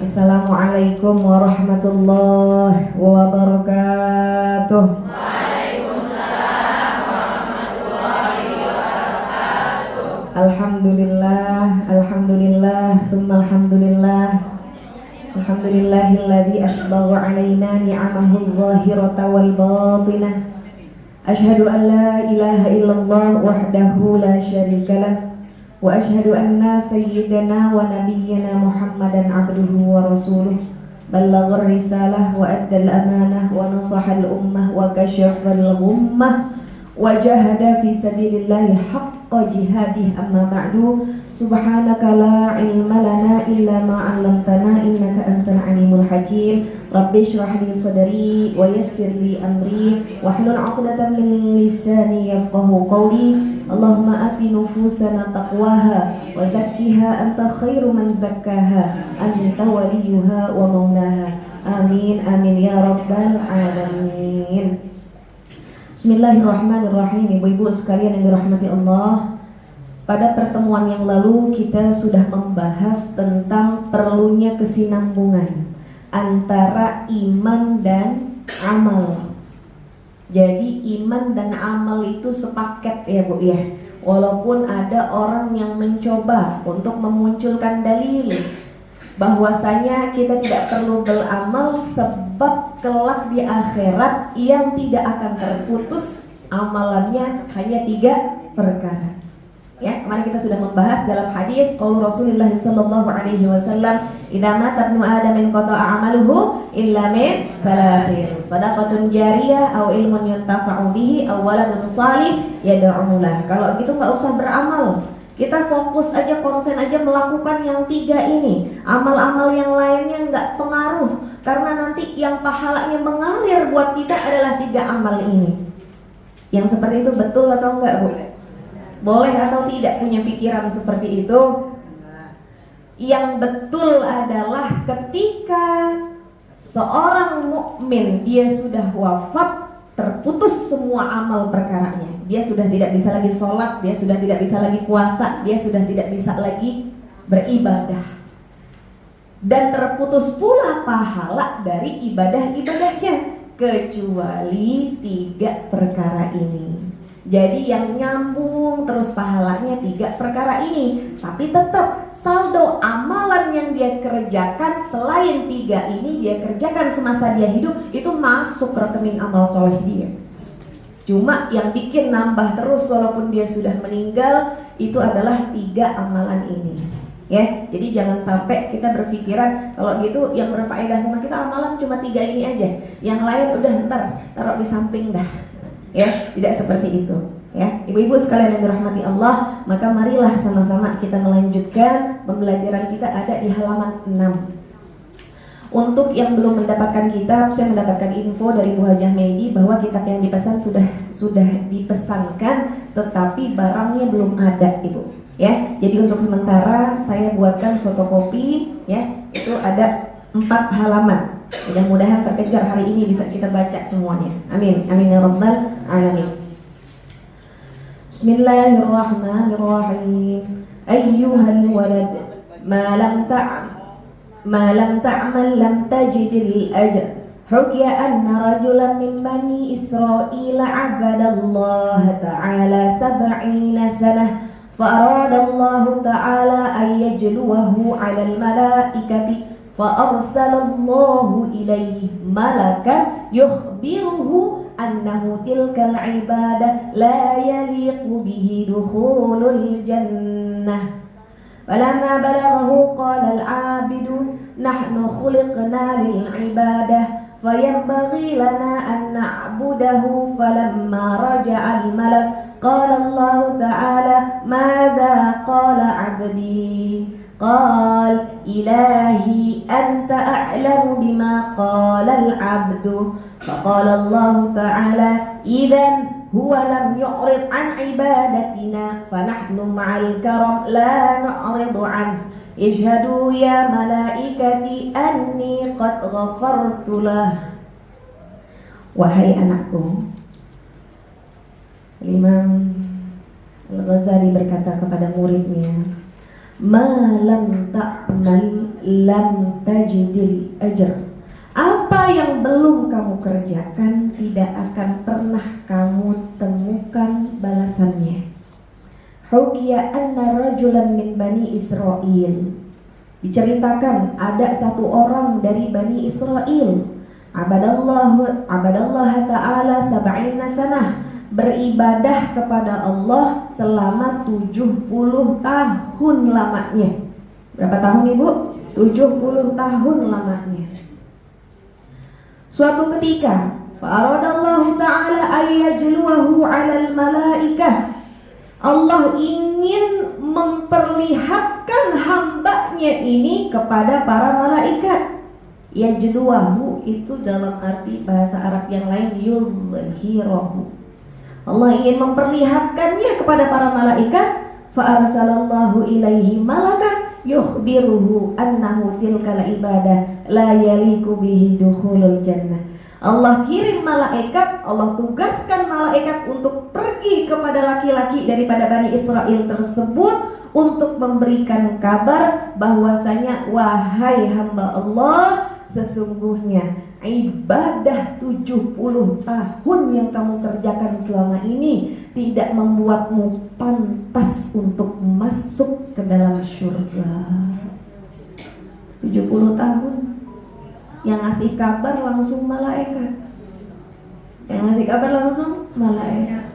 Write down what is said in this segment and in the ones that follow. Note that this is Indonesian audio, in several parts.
Assalamualaikum warahmatullahi wabarakatuh. Waalaikumsalam warahmatullahi wabarakatuh. Alhamdulillah, summa alhamdulillah. Alhamdulillahilladzi asbagha alaina ni'amahu adh-dhahirata wal batinah. Asyhadu an la ilaha illallah wahdahu la syarikalah. Wa asyhadu anna sayyidana wa nabiyyana Muhammadan abduhu wa rasuluh. Ballaghar risalah wa addal amanah wa nasahal ummah wa kashafal ghummah wa jahada fi sabilillahi haqqa jihadih, amma ba'du. Subhanaka la ilma lana illa ma 'allamtana innaka antal alimul hakim. Rabbi shrah li sadri wa yassir li amri wahlul 'uqdatam min lisani yafqahu qawli. Allahumma ati nufusana taqwaha wa zakkiha anta khairu man zakkaha anta waliyuha wa maulaha. Amin amin ya rabbal alamin. Bismillahirrahmanirrahim. Ibu-ibu sekalian yang dirahmati Allah, pada pertemuan yang lalu kita sudah membahas tentang perlunya kesinambungan antara iman dan amal. Jadi iman dan amal itu sepaket ya Bu ya. Walaupun ada orang yang mencoba untuk memunculkan dalil bahwasanya kita tidak perlu beramal sebab kelak di akhirat yang tidak akan terputus amalannya hanya 3 perkara. Ya, kemarin kita sudah membahas dalam hadis qaul Rasulullah sallallahu alaihi wasallam, "Idza mata ibnu Adam inqata'a 'amaluhu illa min salatin, shadaqatun jariyah aw ilmun yuntafa'u bihi aw waladun shalih yad'u lah." Kalau gitu enggak usah beramal. Kita fokus aja, konsen aja melakukan yang 3 ini. Amal-amal yang lainnya enggak pengaruh, karena nanti yang pahalanya mengalir buat kita adalah 3 amal ini. Yang seperti itu betul atau enggak, Bu? Boleh atau tidak punya pikiran seperti itu? Yang betul adalah ketika seorang mukmin dia sudah wafat, terputus semua amal perkaranya. Dia sudah tidak bisa lagi sholat, dia sudah tidak bisa lagi puasa, dia sudah tidak bisa lagi beribadah. Dan terputus pula pahala dari ibadah-ibadahnya, kecuali 3 perkara ini. Jadi yang nyambung terus pahalanya 3 perkara ini. Tapi tetap saldo amalan yang dia kerjakan selain 3 ini dia kerjakan semasa dia hidup, itu masuk rekening amal soleh dia. Cuma yang bikin nambah terus walaupun dia sudah meninggal itu adalah 3 amalan ini. Ya, jadi jangan sampai kita berpikiran kalau gitu yang berfaedah sama kita amalan cuma 3 ini aja. Yang lain udah ntar taruh di samping dah. Ya, tidak seperti itu. Ya, ibu-ibu sekalian yang dirahmati Allah, maka marilah sama-sama kita melanjutkan pembelajaran kita ada di halaman 6. Untuk yang belum mendapatkan kitab, saya mendapatkan info dari Bu Hajah Medi bahwa kitab yang dipesan sudah dipesankan, tetapi barangnya belum ada, Ibu. Ya, jadi untuk sementara saya buatkan fotokopi, ya, itu ada 4 halaman. Mudah-mudahan terkejar hari ini bisa kita baca semuanya. Amin, amin ya rabbal alamin. Bismillahirrahmanirrahim. Ayyuhal walad, ma lam ta'mal lam tajidil ajr. Hukiya anna rajulan min bani Israil 'abadallaha ta'ala 70 sanah. فأراد الله تعالى أن يجلوه على الملائكة فأرسل الله إليه ملكا يخبره أنه تلك العبادة لا يليق به دخول الجنة. فلما بلغه قال العابد نحن خلقنا للعبادة فينبغي لنا أن نعبده. فلما رجع الملك قال الله تعالى ماذا قال عبدي؟ قال إلهي أنت أعلم بما قال العبد. فقال الله تعالى إذن هو لم يعرض عن عبادتنا فنحن مع الكرم لا نعرض عنه. اشهدوا يا ملائكتي أني قد غفرت له. Wahai anakku, Imam Al-Ghazali berkata kepada muridnya, ma lam ta'mal lam tajidil ajr. Apa yang belum kamu kerjakan tidak akan pernah kamu temukan balasannya. Hukiya anna rajulan min Bani Israel. Diceritakan ada satu orang dari Bani Israel. Abadallah ta'ala sab'ina sanah. Beribadah kepada Allah selama 70 tahun lamanya. Berapa tahun Ibu? 70 tahun lamanya. Suatu ketika, fa'aradallahu ta'ala ayyajluwahu 'alal malaikah. Allah ingin memperlihatkan hambanya ini kepada para malaikat. Yajluwahu itu dalam arti bahasa Arab yang lain yuzhirahu. Allah ingin memperlihatkannya kepada para malaikat. Fa'arsalallahu ilaihi malakan yukhbiruhu annahu tilkal ibadah la yaliku bihi dukhulul jannah. Allah kirim malaikat, Allah tugaskan malaikat untuk pergi kepada laki-laki daripada Bani Israel tersebut untuk memberikan kabar bahwasanya wahai hamba Allah, sesungguhnya ibadah 70 tahun yang kamu kerjakan selama ini tidak membuatmu pantas untuk masuk ke dalam surga. 70 tahun. Yang ngasih kabar langsung malaikat. Yang ngasih kabar langsung malaikat.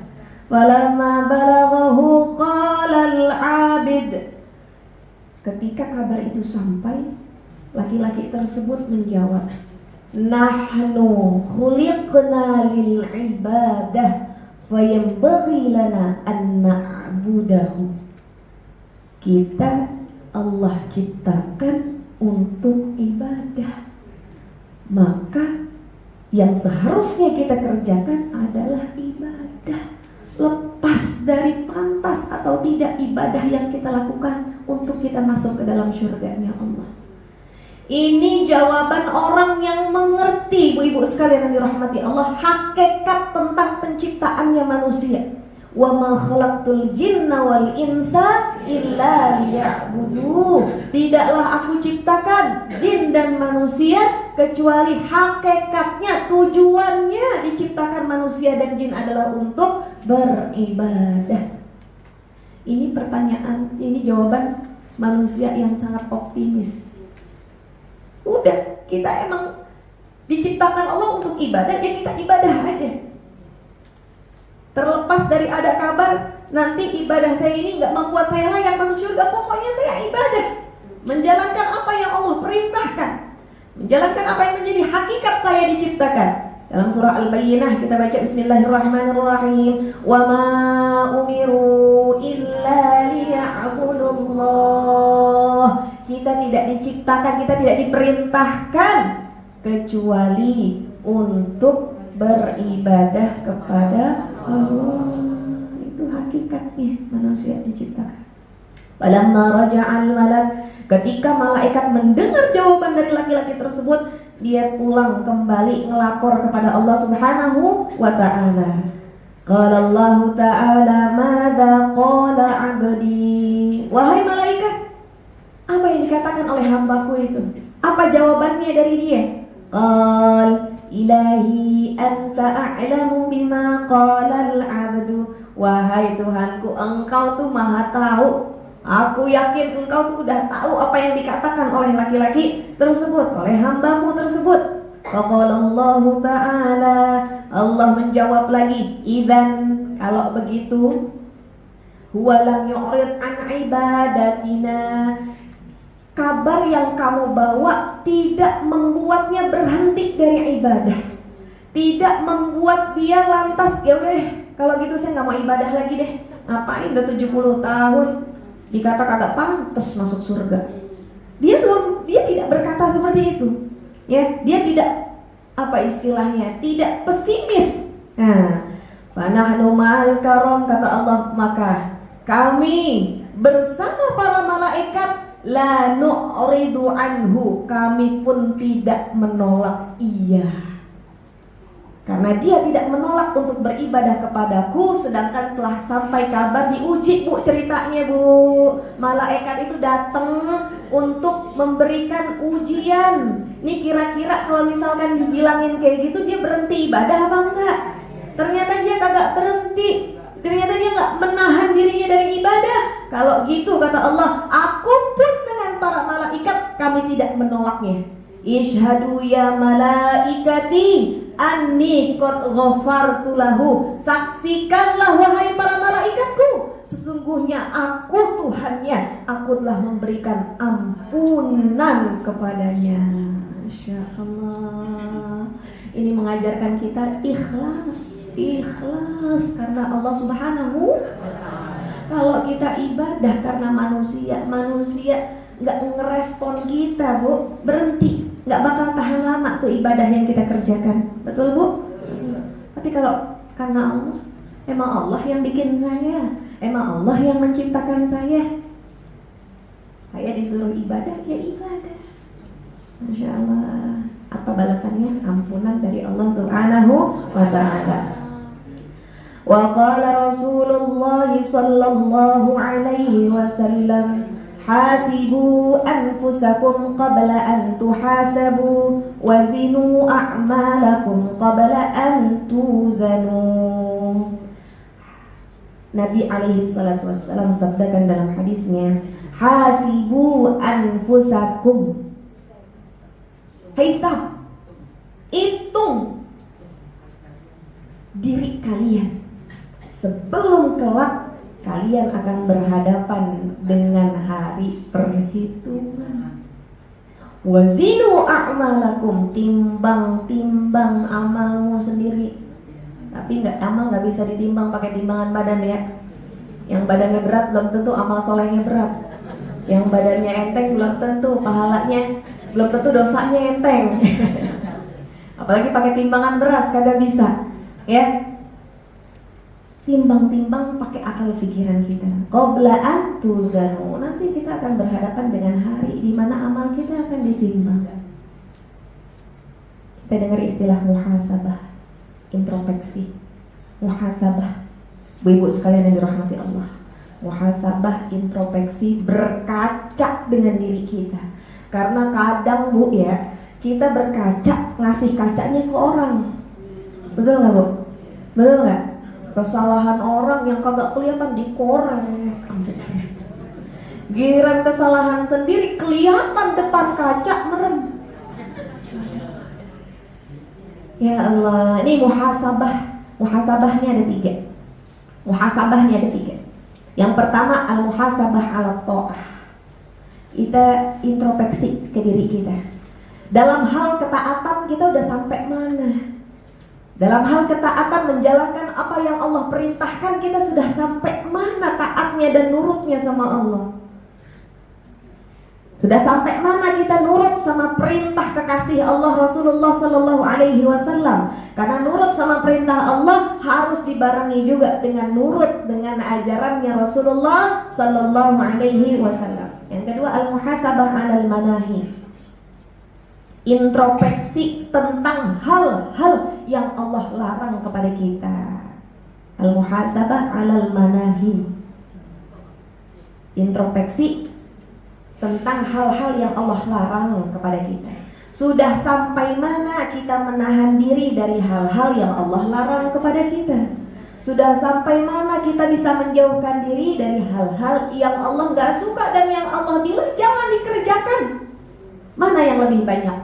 Walamma balaghahu qala al-'abid. Ketika kabar itu sampai, laki-laki tersebut menjawab, nahnu khuliqna lil ibadah fayanbaghi lana an na'budahu. Kita Allah ciptakan untuk ibadah, maka yang seharusnya kita kerjakan adalah ibadah. Lepas dari pantas atau tidak ibadah yang kita lakukan untuk kita masuk ke dalam syurganya Allah. Ini jawaban orang yang mengerti, ibu-ibu sekalian yang dirahmati Allah, hakikat tentang penciptaannya manusia. Wa ma khalaqtul jinna wal insa illa liya'budu. Tidaklah aku ciptakan jin dan manusia kecuali hakikatnya, tujuannya diciptakan manusia dan jin adalah untuk beribadah. Ini pertanyaan, ini jawaban manusia yang sangat optimis. Udah, kita emang diciptakan Allah untuk ibadah, ya kita ibadah aja. Terlepas dari ada kabar nanti ibadah saya ini nggak membuat saya layak masuk surga, pokoknya saya ibadah, menjalankan apa yang Allah perintahkan, menjalankan apa yang menjadi hakikat saya diciptakan. Dalam surah Al-Bayyinah kita baca Bismillahirrahmanirrahim. Wa ma umiru illa liya'budullah. Kita tidak diciptakan, kita tidak diperintahkan kecuali untuk beribadah kepada Allah. Itu hakikatnya manusia diciptakan. Falamma raja'al malak, ketika malaikat mendengar jawaban dari laki-laki tersebut, dia pulang kembali ngelapor kepada Allah Subhanahu wa ta'ala. Qala Allah ta'ala, madza qala 'abdi. Wahai malaikat, apa yang dikatakan oleh hambaku itu? Apa jawabannya dari dia? Qal ilahi anta a'lamu bima qala al-'abdu. Wahai Tuhanku, engkau tuh maha tahu. Aku yakin engkau tuh udah tahu apa yang dikatakan oleh laki-laki tersebut, oleh hambamu tersebut. Faqala Allah ta'ala, Allah menjawab lagi, idzan, kalau begitu, huwa lam yu'rid an ibadatina. Kabar yang kamu bawa tidak membuatnya berhenti dari ibadah, tidak membuat dia lantas, ya udah kalau gitu saya nggak mau ibadah lagi deh. Ngapain udah 70 tahun dikata kagak pantas masuk surga. Dia tidak berkata seperti itu. Ya, dia tidak, apa istilahnya, tidak pesimis. Nah, fanahnu ma'al karam, kata Allah, maka kami bersama para malaikat la nu'ridu anhu, kami pun tidak menolak ia. Karena dia tidak menolak untuk beribadah kepadaku, sedangkan telah sampai kabar diuji, Bu, ceritanya, Bu. Malaikat itu datang untuk memberikan ujian. Nih kira-kira kalau misalkan dibilangin kayak gitu, dia berhenti ibadah apa enggak? Ternyata dia kagak berhenti. Ternyata dia nggak menahan dirinya dari ibadah. Kalau gitu kata Allah, aku pun dengan para malaikat kami tidak menolaknya. Ishhadu ya malaikati anni qad ghafartu lahu. Saksikanlah wahai para malaikatku, sesungguhnya aku Tuhannya, aku telah memberikan ampunan kepadanya. Masya Allah. Ini mengajarkan kita ikhlas karena Allah Subhanahu. Kalau kita ibadah karena manusia nggak ngerespon kita, Bu, berhenti, nggak bakal tahan lama tuh ibadah yang kita kerjakan, betul, Bu? Tapi kalau karena Allah, emang Allah yang bikin saya, emang Allah yang menciptakan saya disuruh ibadah, ya ibadah. Masya Allah. Apa balasannya? Ampunan dari Allah Subhanahu wa ta'ala. Wa qala Rasulullah sallallahu alaihi wasallam, hasibu anfusakum qabla an tuhasabu wazinu a'malakum qabla an tuzanu. Nabi alaihi salatu wassalam sabdakan dalam hadisnya, hasibu anfusakum, hisab, hitung diri kalian sebelum kelak kalian akan berhadapan dengan hari perhitungan. Wazinu a'malakum, timbang amalmu sendiri. Tapi amal nggak bisa ditimbang pakai timbangan badan ya. Yang badannya berat belum tentu amal solehnya berat. Yang badannya enteng belum tentu pahalanya, belum tentu dosanya enteng. Apalagi pakai timbangan beras kagak bisa. Ya. Timbang pakai akal pikiran kita. Qabla an tuzanu. Nanti kita akan berhadapan dengan hari di mana amal kita akan ditimbang. Kita dengar istilah muhasabah, introspeksi. Muhasabah, Bu-ibu sekalian yang dirahmati Allah. Muhasabah, introspeksi, berkaca dengan diri kita. Karena kadang, Bu, ya, kita berkaca, ngasih kacanya ke orang. Betul nggak, Bu? Betul nggak? Kesalahan orang yang kagak kelihatan dikoreng. Giliran kesalahan sendiri kelihatan depan kaca, merem. Ya Allah, ini muhasabah. Muhasabahnya ada tiga. Yang pertama, al-muhasabah ala ta'ah. Kita introspeksi ke diri kita. Dalam hal ketaatan kita udah sampai mana? Dalam hal ketaatan menjalankan apa yang Allah perintahkan, kita sudah sampai mana taatnya dan nurutnya sama Allah? Sudah sampai mana kita nurut sama perintah kekasih Allah Rasulullah Sallallahu Alaihi Wasallam? Karena nurut sama perintah Allah harus dibarengi juga dengan nurut dengan ajarannya Rasulullah Sallallahu Alaihi Wasallam. Yang kedua, al-muhasabah 'alal manahi. Introspeksi tentang hal-hal yang Allah larang kepada kita. Al-muhasabah 'alal manahi. Introspeksi tentang hal-hal yang Allah larang kepada kita. Sudah sampai mana kita menahan diri dari hal-hal yang Allah larang kepada kita? Sudah sampai mana kita bisa menjauhkan diri dari hal-hal yang Allah gak suka dan yang Allah bilang jangan dikerjakan? Mana yang lebih banyak?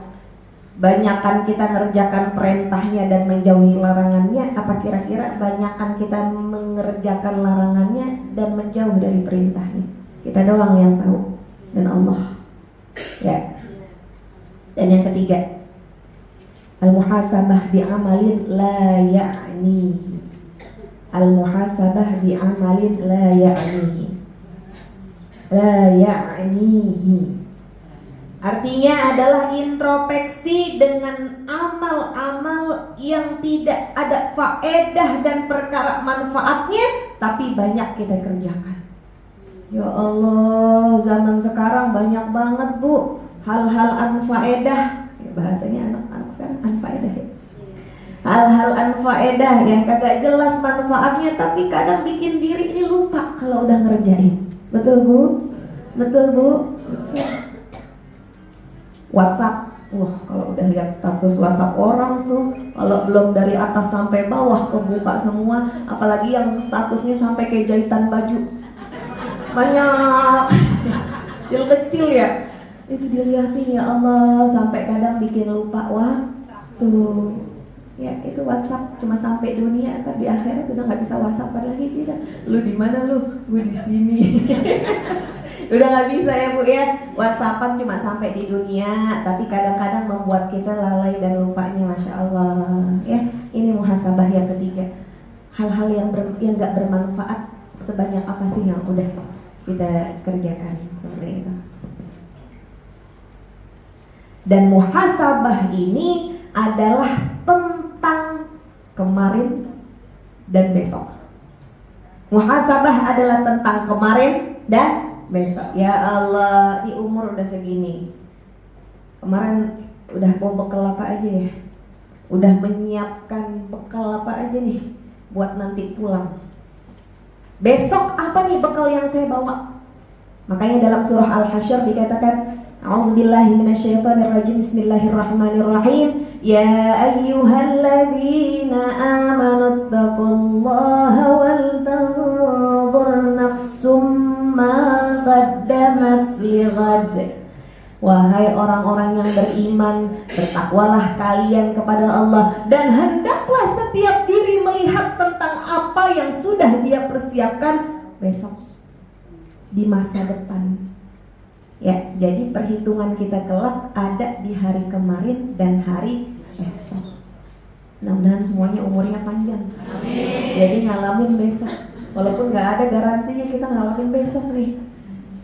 Banyakan kita mengerjakan perintahnya dan menjauhi larangannya, apa kira-kira banyakan kita mengerjakan larangannya dan menjauh dari perintahnya? Kita doang yang tahu, dan Allah. Ya. Dan yang ketiga, al-muhasabah bi'amalin la ya'nihi. Al-muhasabah bi'amalin la ya'nihi. La ya'nihi. Artinya adalah introspeksi dengan amal-amal yang tidak ada faedah dan perkara manfaatnya, tapi banyak kita kerjakan. Ya Allah, zaman sekarang banyak banget, Bu, hal-hal anfaedah. Ya, bahasanya anak-anak sekarang anfaedah ya. hal-hal anfaedah yang kagak jelas manfaatnya, tapi kadang bikin diri ini lupa kalau udah ngerjain. Betul Bu? Betul Bu? WhatsApp, wah kalau udah lihat status WhatsApp orang tuh, kalau belum dari atas sampai bawah kebuka semua, apalagi yang statusnya sampai kayak jahitan baju, banyak kecil-kecil ya, itu dilihatin ya Allah, sampai kadang bikin lupa waktu. Ya itu WhatsApp cuma sampai dunia, ntar di akhirat udah nggak bisa WhatsApp lagi tidak. Lu di mana lu? Gue di sini. Udah nggak bisa ya Bu ya. WhatsAppan cuma sampai di dunia, tapi kadang-kadang membuat kita lalai dan lupanya, masya Allah. Ya ini muhasabah yang ketiga. Hal-hal yang nggak bermanfaat sebanyak apa sih yang udah kita kerjakan seperti itu. Dan muhasabah ini adalah tentang kemarin dan besok. Muhasabah adalah tentang kemarin dan besok. Ya Allah, di umur udah segini, kemarin udah bawa bekal apa aja ya? Udah menyiapkan bekal apa aja nih buat nanti pulang? Besok apa nih bekal yang saya bawa? Makanya dalam surah Al-Hasyr dikatakan, A'udzubillahi minasyaitonirrajim, Bismillahirrahmanirrahim. Ya ayyuhalladzina amanu taqullaha wal tanzur nafsum ma qaddamat lighad. Wahai orang-orang yang beriman, bertakwalah kalian kepada Allah, dan hendaklah setiap diri melihat tentang apa yang sudah dia persiapkan besok, di masa depan. Ya, jadi perhitungan kita kelak ada di hari kemarin dan hari esok. Mudah-mudahan semuanya umurnya panjang. Amin. Jadi ngalamin besok, walaupun nggak ada garansinya kita ngalamin besok nih.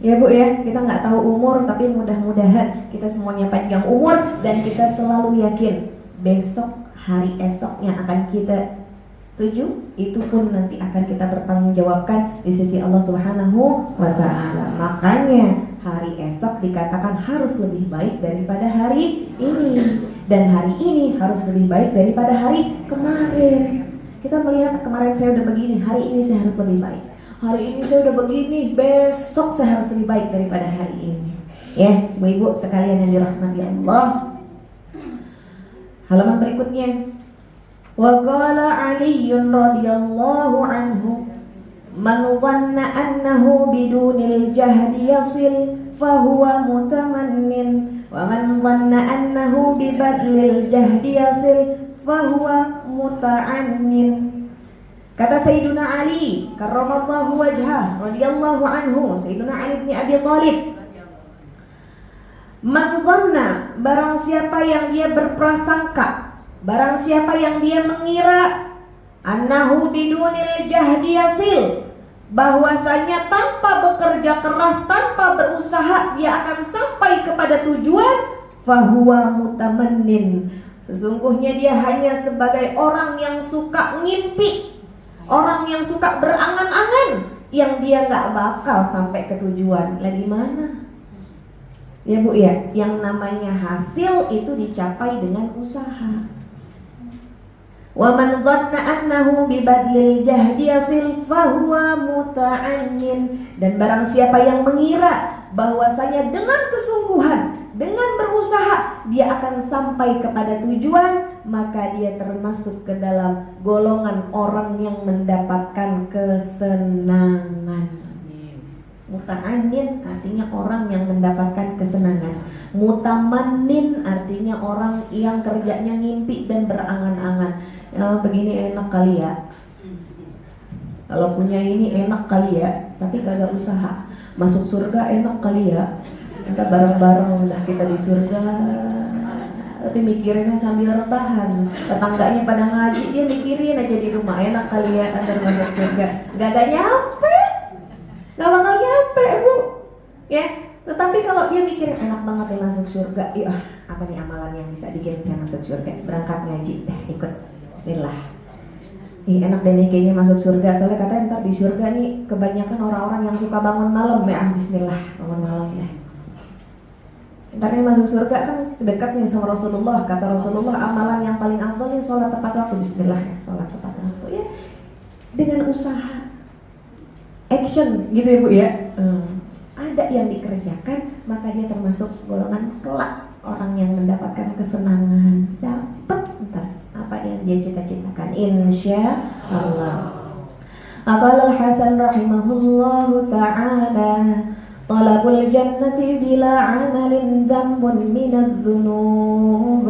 Ya Bu ya, kita nggak tahu umur, tapi mudah-mudahan kita semuanya panjang umur dan kita selalu yakin besok, hari esok yang akan kita tuju, itu pun nanti akan kita bertanggungjawabkan di sisi Allah Subhanahu wa Ta'ala. Makanya hari esok dikatakan harus lebih baik daripada hari ini, dan hari ini harus lebih baik daripada hari kemarin. Kita melihat kemarin saya udah begini, hari ini saya harus lebih baik. Hari ini saya udah begini, besok saya harus lebih baik daripada hari ini. Ya, ibu-ibu sekalian yang dirahmati Allah. Halaman berikutnya. Wa qala Ali radhiyallahu anhu, man dhanna annahu bidunil jahdi yasil fahuwa mutamannin, wa man dhanna annahu bibadlil jahdi yasil fahuwa muta'annin. Kata Sayyiduna Ali karramallahu wajhah radhiyallahu anhu, Sayyiduna Ali bin Abi Thalib, man dhanna, barang siapa yang dia berprasangka, barang siapa yang dia mengira, annahu bidunil jahdi yasil, bahwasanya tanpa bekerja keras, tanpa berusaha dia akan sampai kepada tujuan, fahuwa mutamannin, sesungguhnya dia hanya sebagai orang yang suka ngimpi, orang yang suka berangan-angan, yang dia gak bakal sampai ke tujuan. Lah gimana? Ya Bu ya, yang namanya hasil itu dicapai dengan usaha. Wa man dhanna annahu bibadlil jahdi yasil fahuwa muta'annin, dan barang siapa yang mengira bahwasanya dengan kesungguhan, dengan berusaha dia akan sampai kepada tujuan, maka dia termasuk ke dalam golongan orang yang mendapatkan kesenangan. Muta'annin artinya orang yang mendapatkan kesenangan. Mutamannin artinya orang yang kerjanya ngimpi dan berangan-angan. Ya, begini enak kali ya, kalau punya ini enak kali ya, tapi kagak usaha. Masuk surga enak kali ya, kita bareng-bareng udah kita di surga, tapi mikirinnya sambil rebahan. Tetangganya pada ngaji, dia mikirin aja di rumah, enak kali ya antar masuk surga. Gak nyampe, gak bakal nyampe Bu ya. Tetapi kalau dia mikirin enak banget ya masuk surga, iya apa nih amalan yang bisa bikin saya masuk surga, berangkat ngaji deh, ikut bismillah. Ih enak deh nih kayaknya masuk surga, soalnya katanya ntar di surga nih kebanyakan orang-orang yang suka bangun malam ya, bismillah bangun malam ya. Ntar ini masuk surga kan dekat nih sama Rasulullah. Kata Rasulullah, amalan yang paling afdal nih sholat tepat waktu. Bismillah ya, sholat tepat waktu ya. Dengan usaha, action gitu ya Bu ya. Ada yang dikerjakan, maka dia termasuk golongan kelak orang yang mendapatkan kesenangan, dapat entah apa yang dia cita-citakan, insya Allah. Aqala Al-Hasan rahimahullahu ta'ala, talabul jannati bila amalin dhanbun minadh-dhunub.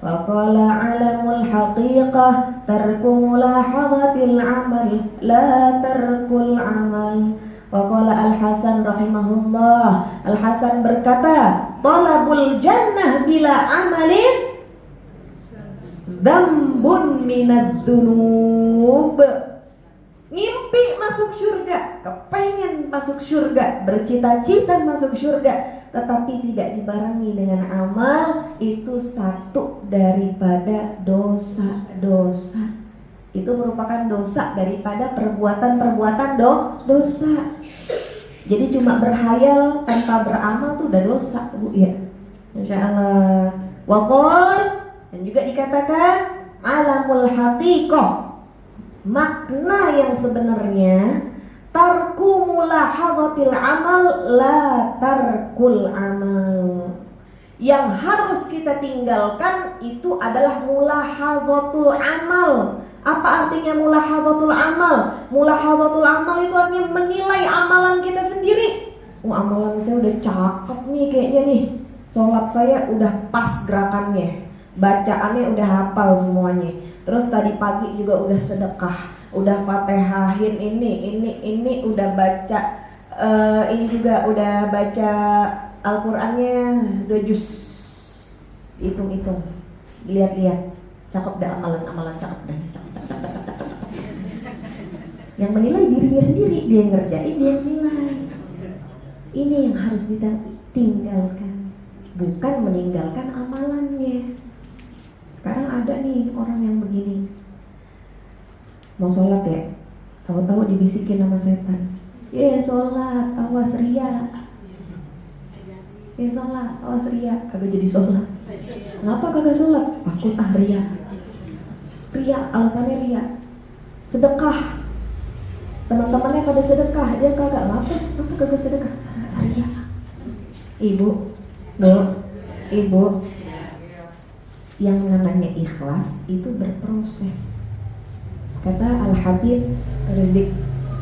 Wa qala alamul haqiqah tarku mulahadhatil amal la tarkul amal. Wa qala Al-Hasan rahimahullah, Al-Hasan berkata, talabul jannah bila amalin dhanbun minadh-dhunub. Ngimpi masuk surga, kepengen masuk surga, bercita-cita masuk surga, tetapi tidak dibarengi dengan amal, itu satu daripada dosa-dosa. Itu merupakan dosa daripada perbuatan-perbuatan dosa. Jadi cuma berhayal tanpa beramal tuh udah dosa Bu ya. Insya Allah. Waqol, dan juga dikatakan alamul haqiqah, makna yang sebenarnya, tarku mulahadhatil amal la tarkul amal. Yang harus kita tinggalkan itu adalah mulahadhatul amal. Apa artinya mulahadhatul amal? Mulahadhatul amal itu artinya menilai amalan kita sendiri. Amalan saya udah cakep nih kayaknya nih. Sholat saya udah pas gerakannya, bacaannya udah hafal semuanya. Terus tadi pagi juga udah sedekah, udah Fatihahin ini udah baca, ini juga udah baca Al-Qur'annya 2 juz. Hitung-hitung, lihat-lihat, cakep dah amalan-amalan, cakep dah. Yang menilai dirinya sendiri, dia yang ngerjain, dia yang nilai. Ini yang harus kita tinggalkan, bukan meninggalkan amalannya. Sekarang ada nih orang yang begini, mau sholat ya, tahu-tahu dibisikin sama setan, sholat, awas ria. Sholat, awas ria. Kagak jadi sholat. Kenapa kagak sholat? Takut ria. Ria, alasannya ria. Sedekah, teman-temannya pada sedekah, dia kagak. Kenapa kagak sedekah? Ria. Ibu, yang namanya ikhlas itu berproses. Kata Al-Habib Rizik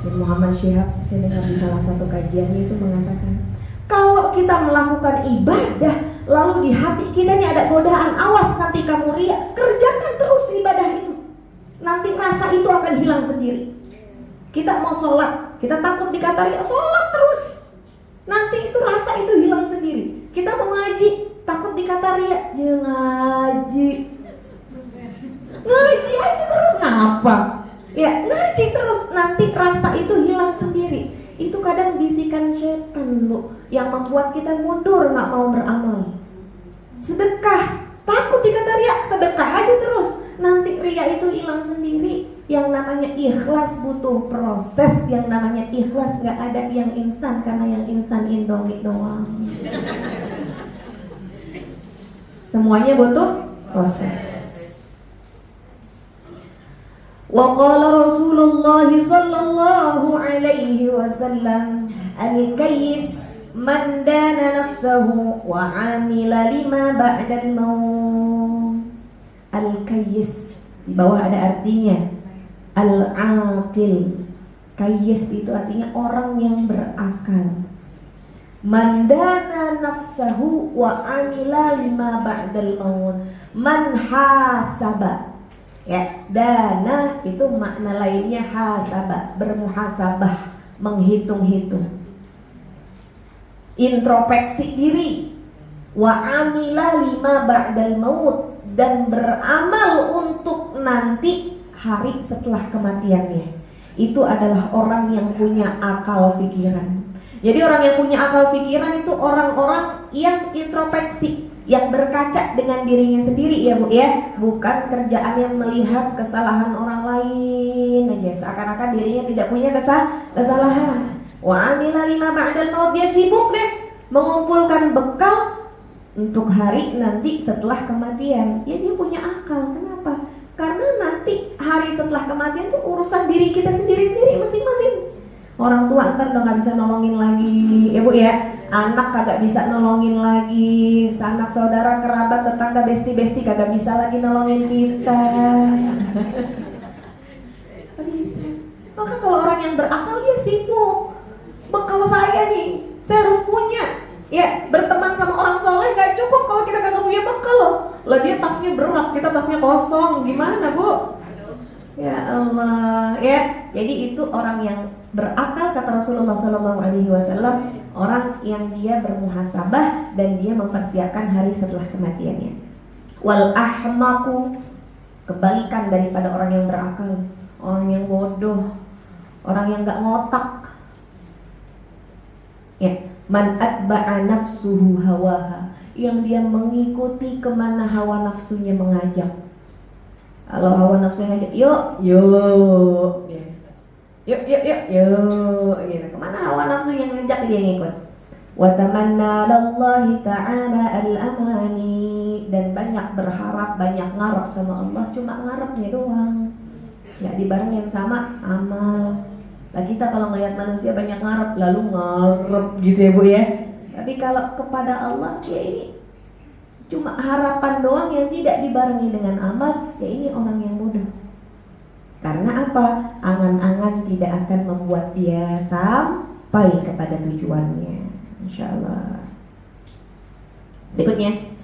bin Muhammad Syihab, saya dengar di salah satu kajiannya itu mengatakan, kalau kita melakukan ibadah lalu di hati kita ini ada godaan, awas nanti kamu ria, kerjakan terus ibadah itu, nanti rasa itu akan hilang sendiri. Kita mau sholat, kita takut dikata ria, sholat terus, nanti itu rasa itu hilang sendiri. Kita mau ngaji, takut dikata ria, ya ngaji aja terus, ngapa? Ya ngaji terus, nanti rasa itu hilang sendiri. Itu kadang bisikan setan loh, yang membuat kita mundur, nggak mau beramal. Sedekah, takut dikata ria, sedekah aja terus, nanti ria itu hilang sendiri. Yang namanya ikhlas butuh proses, yang namanya ikhlas nggak ada yang instan, karena yang instan Indomie doang. Semuanya butuh proses. Wa qala Rasulullah sallallahu alaihi wasallam, al-kayyis man dana nafsahu wa amila lima ba'dal maut. Al-kayyis di bawah ada artinya al-aqil. Kayyis itu artinya orang yang berakal. Man dana nafsahu wa amila lima ba'dal maut. Man hasaba. Ya, dana itu makna lainnya hasabah, bermuhasabah, menghitung-hitung, introspeksi diri. Wa amila lima ba'dal maut, dan beramal untuk nanti hari setelah kematiannya. Itu adalah orang yang punya akal pikiran. Jadi orang yang punya akal pikiran itu orang-orang yang introspeksi, yang berkaca dengan dirinya sendiri ya Bu ya, bukan kerjaan yang melihat kesalahan orang lain aja, seakan-akan dirinya tidak punya kesalahan. Wa amila lima ba'dal maut, dia sibuk deh mengumpulkan bekal untuk hari nanti setelah kematian. Ya dia punya akal. Kenapa? Karena nanti hari setelah kematian itu urusan diri kita sendiri-sendiri masing-masing. Orang tua ntar udah gak bisa nolongin lagi, ya Bu ya. Anak kagak bisa nolongin lagi, sanak saudara, kerabat, tetangga, besti-besti kagak bisa lagi nolongin kita. Bisa. Maka kalau orang yang berakal dia sibuk. Bekal saya nih, saya harus punya. Ya, berteman sama orang soleh gak cukup kalau kita kagak punya bekal loh. Lah dia tasnya berat, kita tasnya kosong. Gimana Bu? Ya Allah, ya. Jadi itu orang yang berakal, kata Rasulullah SAW, orang yang dia bermuhasabah dan dia mempersiapkan hari setelah kematiannya. Wal ahmaku, kebalikan daripada orang yang berakal, orang yang bodoh, orang yang gak ngotak. Ya, man atba'a nafsuhu hawaha, yang dia mengikuti kemana hawa nafsunya mengajak. Kalau hawa nafsunya ngajak, yuk, gitu. Kemana hawa nafsu yang ngajak dia ngikut. Wa tamanna lillahi ta'ala al-amani, dan banyak berharap, banyak ngarep sama Allah, cuma ngarepnya doang. Enggak dibarengin sama amal. Lah kita kalau melihat manusia banyak ngarep, lalu ngarep gitu ya Bu ya. Tapi kalau kepada Allah ya ini cuma harapan doang yang tidak dibarengi dengan amal, ya ini orang yang bodoh. Karena apa? Angan-angan tidak akan membuat dia sampai kepada tujuannya. Insyaallah. Berikutnya,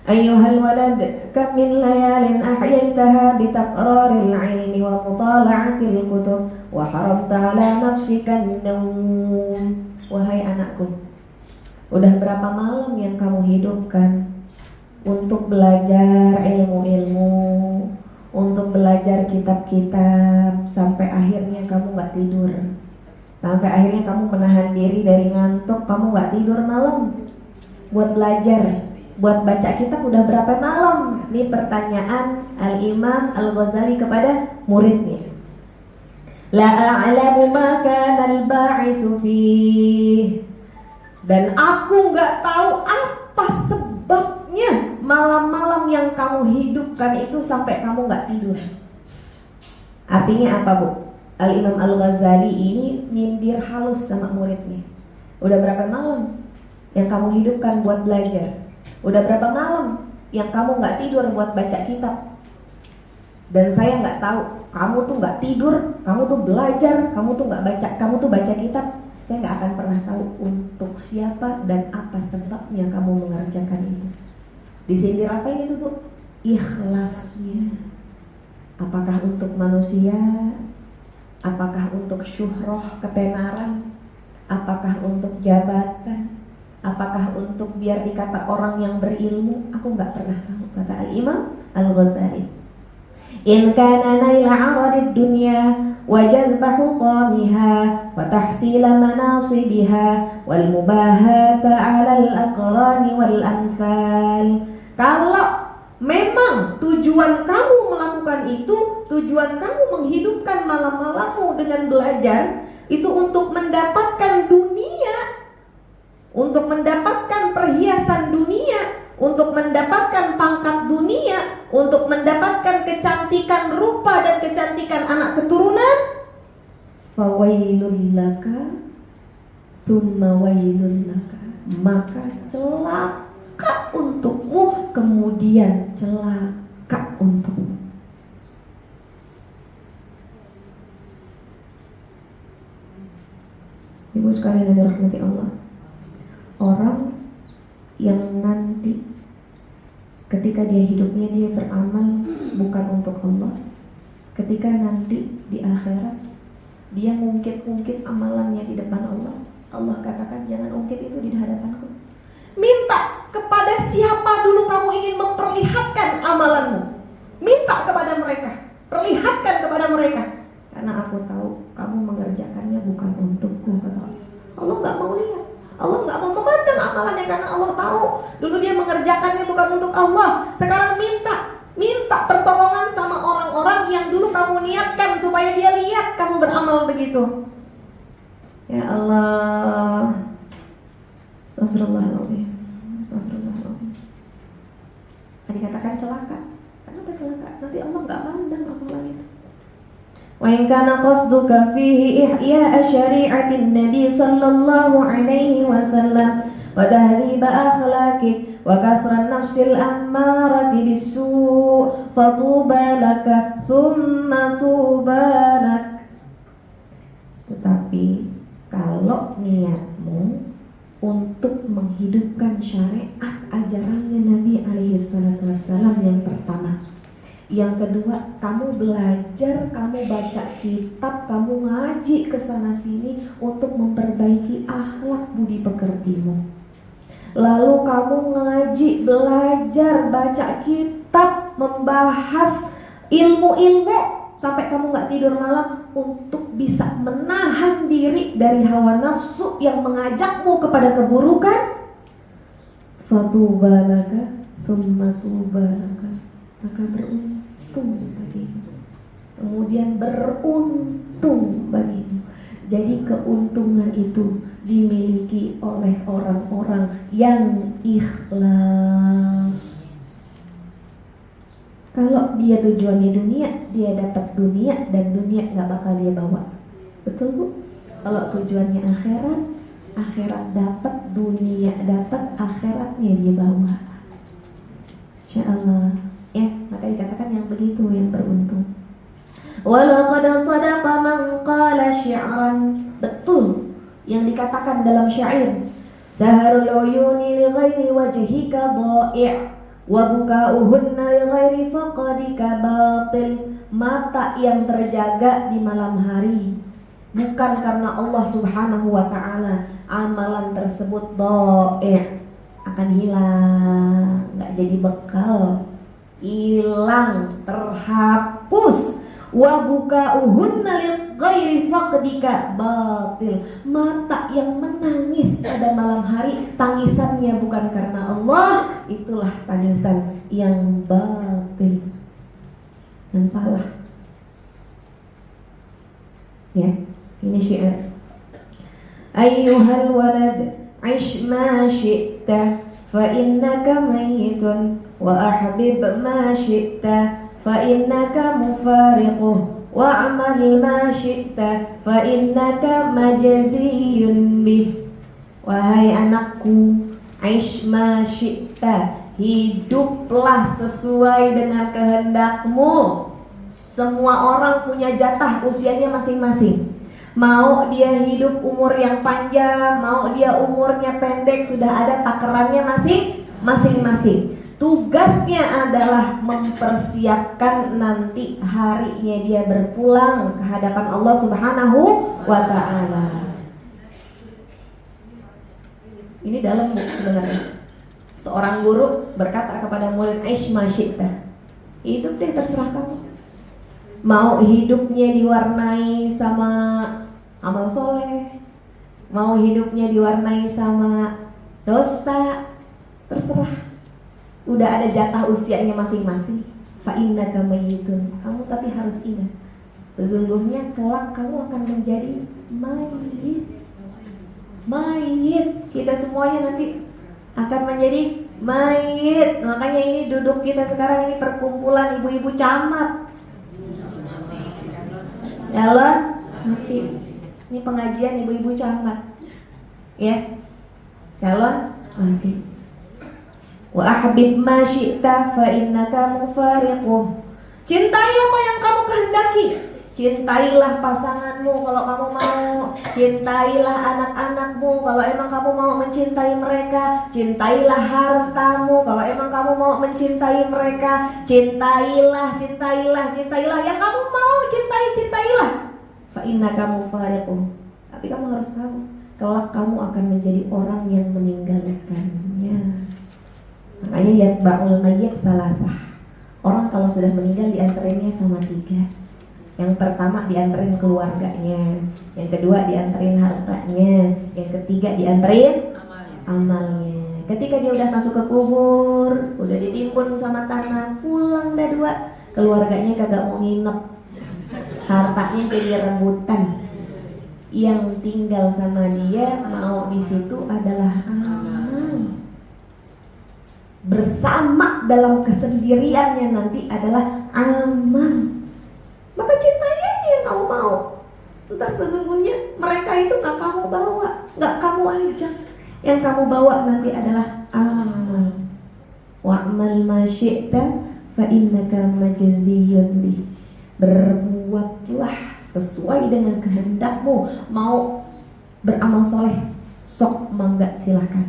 ayyuhal walad, kam min layalin ahyaytaha bitaqraril ilmi wa mutala'atil kutub wa haramta ala nafsika an-nawm. Wahai anakku, udah berapa malam yang kamu hidupkan untuk belajar ilmu-ilmu, untuk belajar kitab-kitab, sampai akhirnya kamu gak tidur, sampai akhirnya kamu menahan diri dari ngantuk, kamu gak tidur malam buat belajar, buat baca kitab. Udah berapa malam? Ini pertanyaan Al-Imam Al-Ghazali kepada muridnya. La a'lamu ma kana al-ba'isu fih, dan aku gak tahu apa sebabnya malam-malam yang kamu hidupkan itu sampai kamu gak tidur. Artinya apa Bu? Al-Imam Al-Ghazali ini nyindir halus sama muridnya. Udah berapa malam yang kamu hidupkan buat belajar? Udah berapa malam yang kamu gak tidur buat baca kitab? Dan saya gak tahu, kamu tuh gak tidur, kamu tuh belajar, kamu tuh gak baca, kamu tuh baca kitab. Saya gak akan pernah tahu untuk siapa dan apa sebabnya kamu mengerjakan itu. Disindir apa ini tuh Bu? Ikhlasnya. Apakah untuk manusia? Apakah untuk syuhroh, ketenaran? Apakah untuk jabatan? Apakah untuk biar dikata orang yang berilmu? Aku gak pernah tahu, kata Al-Imam Al-Ghazali. In kana naila 'aradid dunya wa jazba hutamiha wa tahsila manasibiha wal mubahata 'ala al-aqrani wal amsal. Kalau memang tujuan kamu melakukan itu, tujuan kamu menghidupkan malam-malammu dengan belajar, itu untuk mendapatkan dunia, untuk mendapatkan perhiasan dunia, untuk mendapatkan pangkat dunia, untuk mendapatkan kecantikan rupa dan kecantikan anak keturunan, fawailul laka thumma wailul laka, maka celaka untukmu, kemudian celaka untukmu. Ibu sekalian yang dirahmati Allah, orang yang nanti ketika dia hidupnya dia beramal bukan untuk Allah, ketika nanti di akhirat dia ngungkit-ngungkit amalannya di depan Allah, Allah katakan jangan ungkit itu di hadapanku. Minta kepada siapa dulu kamu ingin memperlihatkan amalanmu, minta kepada mereka, perlihatkan kepada mereka, karena aku tahu kamu mengerjakannya bukan untukku, kata Allah. Allah gak mau lihat, Allah gak mau memandang amalannya, karena Allah tahu dulu dia mengerjakannya bukan untuk Allah. Sekarang minta pertolongan sama orang-orang yang dulu kamu niatkan supaya dia lihat kamu beramal begitu. Ya Allah, astagfirullahaladzim, astagfirullahaladzim. celaka. Kenapa celaka? Nanti Allah nggak mandang amalan itu. Wa in kana qasduka fihi ihya syari'atin Nabi sallallahu alaihi wasallam wa tahdhib akhlaqik wa kasran nafsil ammarati bisu' fatuba laka thumma tuba lak. Tetapi kalau niatmu untuk menghidupkan syariat ajarannya Nabi alaihi salatu wasallam yang pertama, yang kedua, kamu belajar, kamu baca kitab, kamu ngaji ke sana sini untuk memperbaiki akhlak budi pekertimu. Lalu kamu ngaji, belajar, baca kitab, membahas ilmu-ilmu sampai kamu nggak tidur malam untuk bisa menahan diri dari hawa nafsu yang mengajakmu kepada keburukan. Fatubalaka, thumma tubalaka, maka beruntung bagimu. Kemudian beruntung bagimu. Jadi keuntungan itu dimiliki oleh orang-orang yang ikhlas. Kalau dia tujuannya dunia, dia dapat dunia dan dunia nggak bakal dia bawa. Betul Bu? Kalau tujuannya akhirat, akhirat dapat, dunia dapat, akhiratnya dia bawa. Insyaallah. Ya, maka dikatakan yang begitu yang beruntung. Walaqad sadaqa man qala syi'ran. Betul yang dikatakan dalam syair. Saharul uyuni li ghairi wajhika dha'i' wa buka'uhunna li ghairi faqadika batil. Mata yang terjaga di malam hari bukan karena Allah Subhanahu wa taala, amalan tersebut dha'i', akan hilang, enggak jadi bekal, hilang, terhapus. Wa buka'uhunna li ghairi faqdika batil. Mata yang menangis pada malam hari, tangisannya bukan karena Allah, itulah tangisan yang batil, yang salah. Ya, ini syair. Ayyuhal walad ish ma syi'ta fa innaka mayyitun wa ahbib ma syi'ta fa innaka mufariquh wa'mal ma syi'ta fa innaka majziyun bih. Wahai anakku, aish ma syi'ta, hiduplah sesuai dengan kehendakmu. Semua orang punya jatah usianya masing-masing. Mau dia hidup umur yang panjang, mau dia umurnya pendek, sudah ada takarannya masing-masing. Tugasnya adalah mempersiapkan nanti harinya dia berpulang ke hadapan Allah Subhanahu wa ta'ala. Ini dalam buku sebenarnya. Seorang guru berkata kepada murid, aish ma syi'ta, hidup deh terserah kamu. Mau hidupnya diwarnai sama amal soleh, mau hidupnya diwarnai sama dosa, terserah. Udah ada jatah usianya masing-masing. Fa innaka mayyitun, kamu tapi harus ingat, sesungguhnya kelak kamu akan menjadi mayit. Kita semuanya nanti akan menjadi mayit. Makanya ini duduk kita sekarang ini perkumpulan ibu-ibu camat. Jalan mati. Ini pengajian ibu-ibu camat. Ya. Calon mati. Wa ahbib ma syi'ta fa innaka mufariquh. Cintailah apa yang kamu kehendaki. Cintailah pasanganmu kalau kamu mau. Cintailah anak-anakmu kalau emang kamu mau mencintai mereka. Cintailah hartamu kalau emang kamu mau mencintai mereka. Cintailah yang kamu mau, cintailah. Fa innaka mufariquh. Tapi kamu harus tahu, kelak kamu akan menjadi orang yang meninggalkannya. Makanya yatba'ul mayyit salasah. Orang kalau sudah meninggal diantarinnya sama 3. Yang pertama dianterin keluarganya, yang kedua dianterin hartanya, yang ketiga dianterin amalnya. Ketika dia udah masuk ke kubur, udah ditimbun sama tanah, pulang dah 2, keluarganya kagak mau nginep, hartanya jadi rebutan. Yang tinggal sama dia mau di situ adalah amal. bersama dalam kesendiriannya nanti adalah aman. Maka cintai aja yang kamu mau. Entar sesungguhnya mereka itu gak kamu bawa, gak kamu ajak. Yang kamu bawa nanti adalah amal. Wa'mal ma syi'ta fa innaka majziyun bih. Berbuatlah sesuai dengan kehendakmu. Mau beramal soleh, sok mangga silahkan.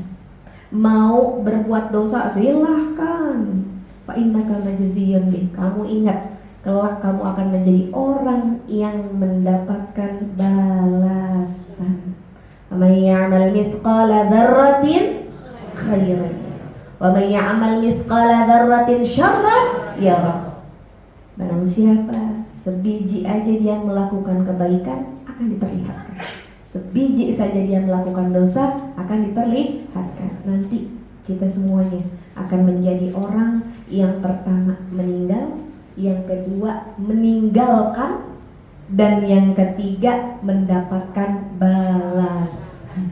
Mau berbuat dosa silahkan. Fa innaka majziyun bih. Kamu ingat, kelak kamu akan menjadi orang yang mendapatkan balasan. May ya'mal mithqala dzarratin khairan wa may ya'mal mithqala dzarratin syarran yarah. Barang siapa sebiji aja dia melakukan kebaikan akan diperlihatkan. Sebiji saja dia melakukan dosa akan diperlihatkan. Nanti kita semuanya akan menjadi orang yang pertama meninggal, yang kedua meninggalkan, dan yang ketiga mendapatkan balasan.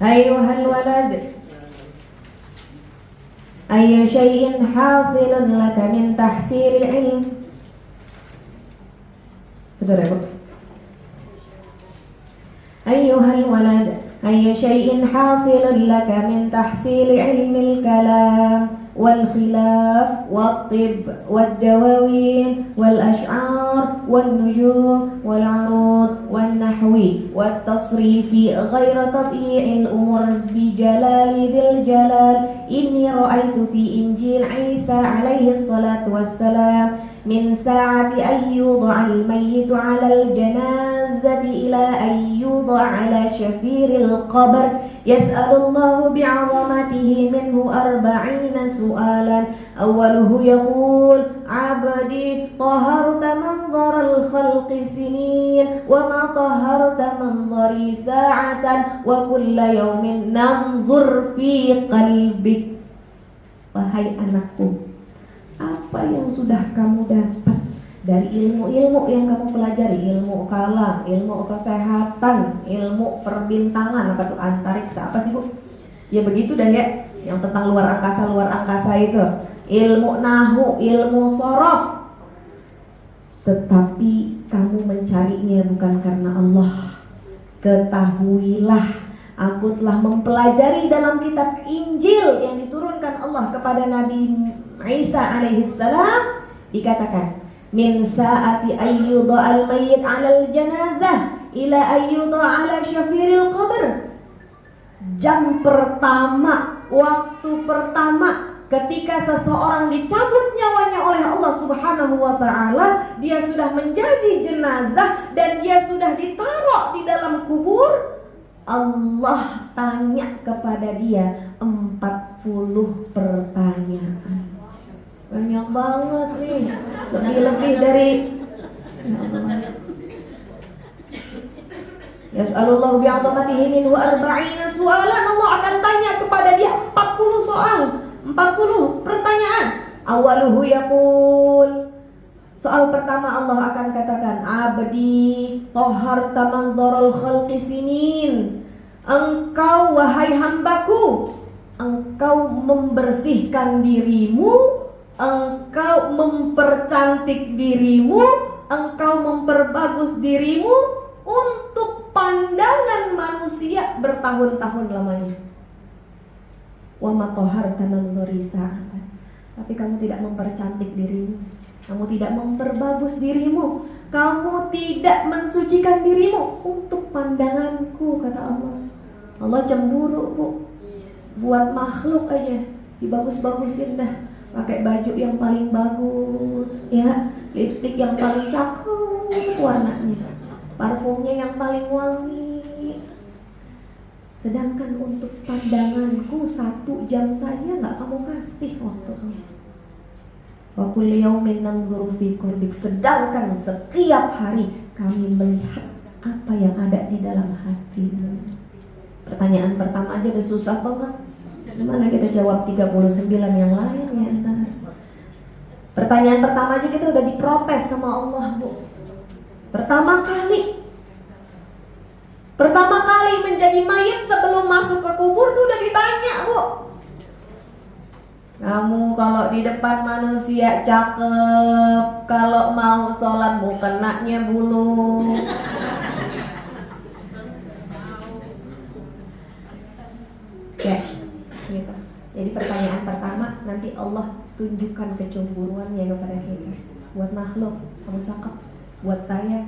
Ayuhal walad, ayyu syai'in hasilun laka min tahsil ilm. Betul ya, Bu? Ayuhal walad, أي شيء حاصل لك من تحصيل علم الكلام والخلاف والطب والدواوين والأشعار والنجوم والعروض والنحو والتصريف غير تضييع الأمور بجلال ذي الجلال. إني رأيت في إنجيل عيسى عليه الصلاة والسلام من ساعة أن يوضع الميت على الجنازة إلى أن يوضع على شفير القبر يسأل الله بعظمته منه 40 سؤالا. أوله يقول عبدي طهرت منظر الخلق سنين وما طهرت منظري ساعة وكل يوم ننظر في قلبك. Wahai anakku, apa yang sudah kamu dapat dari ilmu-ilmu yang kamu pelajari, ilmu kalam, ilmu kesehatan, ilmu perbintangan, apa tuh antariksa, apa sih Bu? Ya begitu dah ya, yang tentang luar angkasa itu, ilmu nahu, ilmu sorof. Tetapi kamu mencarinya bukan karena Allah. Ketahuilah, aku telah mempelajari dalam kitab Injil yang diturunkan Allah kepada Nabi Isa alaihissalam, dikatakan min saati ayyudha al-mayyit 'alal janazah ila ayyudha 'ala syafiril qabr. Jam pertama, waktu pertama ketika seseorang dicabut nyawanya oleh Allah Subhanahu wa taala, dia sudah menjadi jenazah dan dia sudah ditaruh di dalam kubur. Allah tanya kepada dia 40 pertanyaan. Banyak banget nih, lebih dari Yas'alullahu bi'azamatihi minhu 40 su'alan. Allah akan tanya kepada dia 40 soal, 40 pertanyaan. Awaluhu yaqul, soal pertama Allah akan katakan, abdi taharta manzarul khalqi sinin. Engkau wahai hambaku, engkau membersihkan dirimu, engkau mempercantik dirimu, engkau memperbagus dirimu untuk pandangan manusia bertahun-tahun lamanya. Wa ma taharta manzari sa'atan. Tapi kamu tidak mempercantik dirimu, kamu tidak memperbagus dirimu, kamu tidak mensucikan dirimu untuk pandanganku, kata Allah. Allah cemburu Bu, buat makhluk aja dibagus-bagusin dah, pakai baju yang paling bagus, ya, lipstik yang paling cakep warnanya, parfumnya yang paling wangi. Sedangkan untuk pandanganku 1 jam saja nggak kamu kasih waktunya. Wa kulli yaumin nanzuru fi qalbik. Sedangkan setiap hari kami melihat apa yang ada di dalam hatimu. Pertanyaan pertama aja udah susah banget. Gimana kita jawab 39 yang lain ya entar. Pertanyaan pertama aja kita udah diprotes sama Allah Bu. Pertama kali Pertama kali menjadi mayit sebelum masuk ke kubur tuh udah ditanya, Bu. Kamu kalau di depan manusia cakep, kalau mau sholat mukenanya bulu. Ya, gitu. Jadi pertanyaan pertama nanti Allah tunjukkan kecemburuannya kepada kita. Buat makhluk, kamu cakep. Buat saya,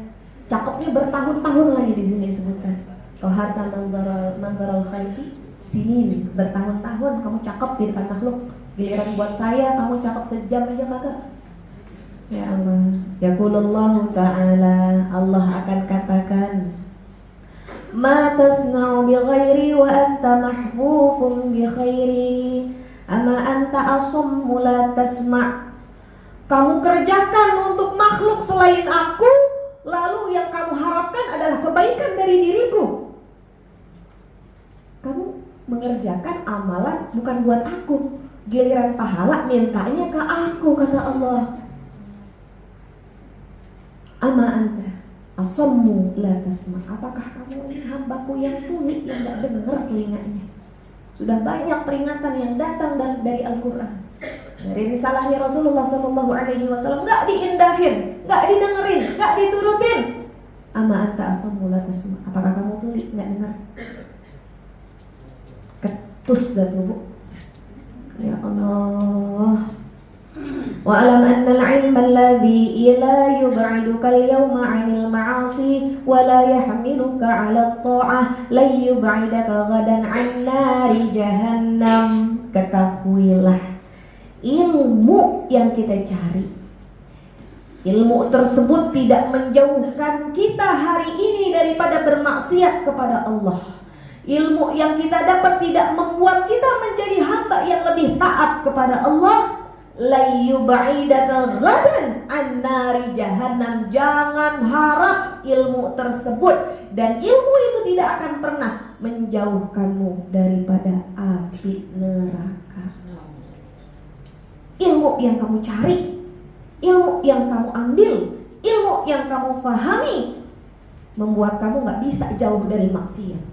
cakepnya bertahun-tahun lagi di sini disebutkan. Harta manzaral khalqi sini bertahun-tahun kamu cakep di depan makhluk. Giliran buat saya kamu cakep sejam aja kagak. Ya Allah, yaqulullahu ta'ala, Allah akan katakan, ma tasna'u bi ghairi wa anta mahfufun bi khairi, ama anta asammu la tasma'. Kamu kerjakan untuk makhluk selain aku, lalu yang kamu harapkan adalah kebaikan dari diriku. Kamu mengerjakan amalan bukan buat aku, giliran pahala mintanya ke aku, kata Allah. Ama anta asammu la tasma. Apakah kamu ini hambaku yang tuli, yang gak dengar telinganya? Sudah banyak peringatan yang datang dari Al-Quran, dari risalahnya Rasulullah SAW, gak diindahin, gak didengerin, gak diturutin. Ama anta asammu la tasma. Apakah kamu tuli, gak dengar? Ketus dah tuh, Bu. Ya Allah. Wa alam anna al-ilma alladhi la yub'iduka al-yawma 'anil ma'asi wa la yahmiluka 'ala at-ta'ah la yub'idaka ghadan 'an nari jahannam. Ketahuilah, ilmu yang kita cari, ilmu tersebut tidak menjauhkan kita hari ini daripada bermaksiat kepada Allah. Ilmu yang kita dapat tidak membuat kita menjadi hamba yang lebih taat kepada Allah. La yub'idaka ghadan an nari jahannam. Jangan harap ilmu tersebut dan ilmu itu tidak akan pernah menjauhkanmu daripada api neraka. Ilmu yang kamu cari, ilmu yang kamu ambil, ilmu yang kamu pahami membuat kamu gak bisa jauh dari maksiat.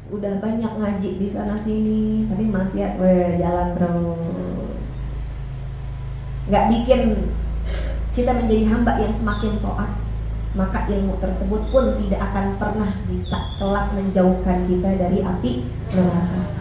Udah banyak ngaji di sana sini, tapi maksiat jalan terus. Gak bikin kita menjadi hamba yang semakin taat. Maka ilmu tersebut pun tidak akan pernah bisa kelak menjauhkan kita dari api neraka.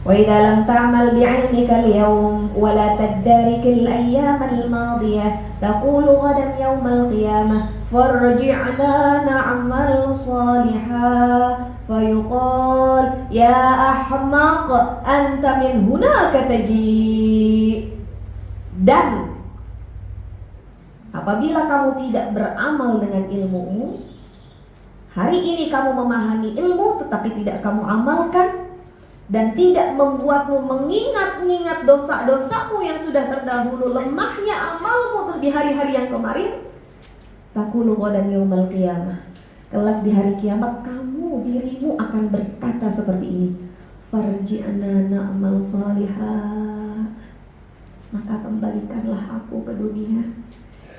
Wa idza lam ta'mal bi'ilmika al-yawm wa la taddarik al-ayyam al-madiyah taqulu ghadan yawm al-qiyamah farji'na na'mal salihan fayuqal ya ahmaq anta min hunaka taji. Dan apabila kamu tidak beramal dengan ilmumu, hari ini kamu memahami ilmu tetapi tidak kamu amalkan dan tidak membuatmu mengingat-ingat dosa-dosamu yang sudah terdahulu, lemahnya amalmu di hari-hari yang kemarin, taqulu ghadan yaumal qiyamah, kelak di hari kiamat kamu dirimu akan berkata seperti ini, farji'na na'mal salihah, maka kembalikanlah aku ke dunia,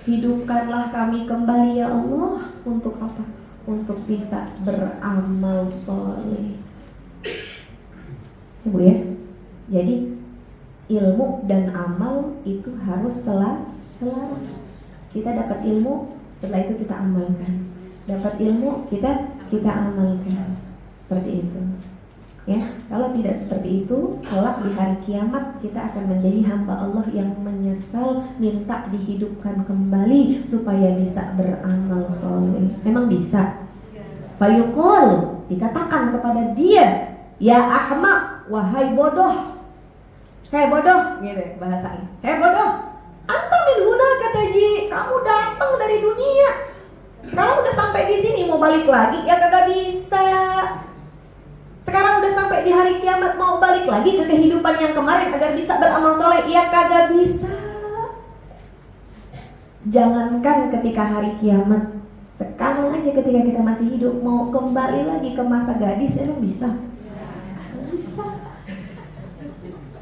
hidupkanlah kami kembali ya Allah. Untuk apa? Untuk bisa beramal soleh. Ibu ya, jadi ilmu dan amal itu harus selaras. Kita dapat ilmu, setelah itu kita amalkan. Dapat ilmu, kita amalkan. Seperti itu. Ya, kalau tidak seperti itu, kelak di hari kiamat kita akan menjadi hamba Allah yang menyesal, minta dihidupkan kembali supaya bisa beramal soleh. Memang bisa. Fayuqal, dikatakan kepada dia, ya ahmak, wahai bodoh. Hei bodoh, gitu bahasanya. Hei bodoh, anta min hunaka taji, kamu datang dari dunia, sekarang udah sampai di sini mau balik lagi ya kagak bisa. Sekarang udah sampai di hari kiamat mau balik lagi ke kehidupan yang kemarin agar bisa beramal soleh, ya kagak bisa. Jangankan ketika hari kiamat, sekarang aja ketika kita masih hidup mau kembali lagi ke masa gadis, emang bisa? Bisa.